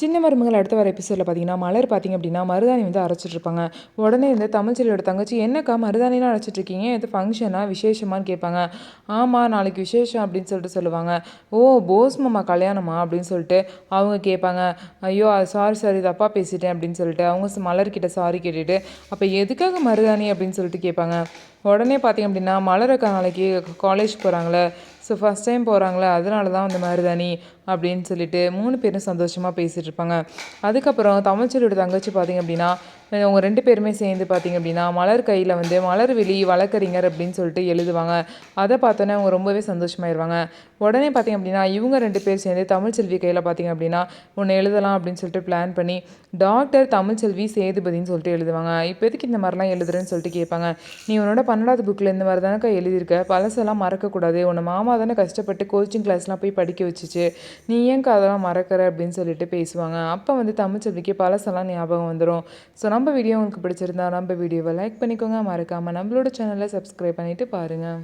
சின்ன மருமகள் அடுத்த வர எபிசோடில் பார்த்தீங்கன்னா மலர் பார்த்தீங்க அப்படின்னா மருதாணி வந்து அரைச்சிட்ருப்பாங்க. உடனே இந்த தமிழ்ச்செல்வியோட தங்கச்சி, என்னக்கா மருதாணிலாம் அரைச்சிட்ருக்கீங்க, எது ஃபங்க்ஷனா விசேஷமானு கேட்பாங்க. ஆமாம், நாளைக்கு விசேஷம் அப்படின்னு சொல்லிட்டு சொல்லுவாங்க. ஓ, போஸ் மாமா கல்யாணமா அப்படின்னு சொல்லிட்டு அவங்க கேட்பாங்க. ஐயோ சாரி சாரி தப்பாக பேசிட்டேன் அப்படின்னு சொல்லிட்டு அவங்க மலர்கிட்ட சாரி கேட்டுட்டு, அப்போ எதுக்காக மருதாணி அப்படின்னு சொல்லிட்டு கேட்பாங்க. உடனே பார்த்தீங்க அப்படின்னா மலரக்கா நாளைக்கு காலேஜ் போகிறாங்களே, ஸோ ஃபஸ்ட் டைம் போகிறாங்களே, அதனால தான் அந்த மருதாணி அப்படின்னு சொல்லிட்டு 3 பேரும் சந்தோஷமாக பேசிகிட்டு இருப்பாங்க. அதுக்கப்புறம் தமிழ்ச்செல்வியோட தங்கச்சி பார்த்திங்க அப்படின்னா அவங்க 2 பேருமே சேர்ந்து பார்த்திங்க அப்படின்னா மலர் கையில் வந்து மலர்விழி வழக்கறிஞர் அப்படின்னு சொல்லிட்டு எழுதுவாங்க. அதை பார்த்தோன்னே அவங்க ரொம்பவே சந்தோஷமாயிருவாங்க. உடனே பார்த்திங்க அப்படின்னா இவங்க 2 பேர் சேர்ந்து தமிழ்ச்செல்வி கையில் பார்த்திங்க அப்படின்னா ஒன்று எழுதலாம் அப்படின்னு சொல்லிட்டு பிளான் பண்ணி டாக்டர் தமிழ்ச்செல்வி சேதுபதினு சொல்லிட்டு எழுதுவாங்க. இப்போ எதுக்கு இந்த மாதிரிலாம் எழுதுறேன்னு சொல்லிட்டு கேட்பாங்க. நீ உன்னோட 12வது புக்கில் இந்த மாதிரி தானக்கா எழுதியிருக்க, பழசெல்லாம் மறக்கக்கூடாது, உன்னை மாமா தானே கஷ்டப்பட்டு கோச்சிங் கிளாஸ்லாம் போய் படிக்க வச்சுச்சு, நீ ஏன்க்கா அதெல்லாம் மறக்கிற அப்படின்னு சொல்லிட்டு பேசுவாங்க. அப்போ வந்து தமிழ்ச்செல்விக்கு பழசெல்லாம் ஞாபகம் வந்துடும். ஸோ நம்ம வீடியோ உங்களுக்கு பிடிச்சிருந்தா நம்ம வீடியோவை லைக் பண்ணிக்கோங்க, மறக்காமல் நம்மளோட சேனலை சப்ஸ்கிரைப் பண்ணிவிட்டு பாருங்கள்.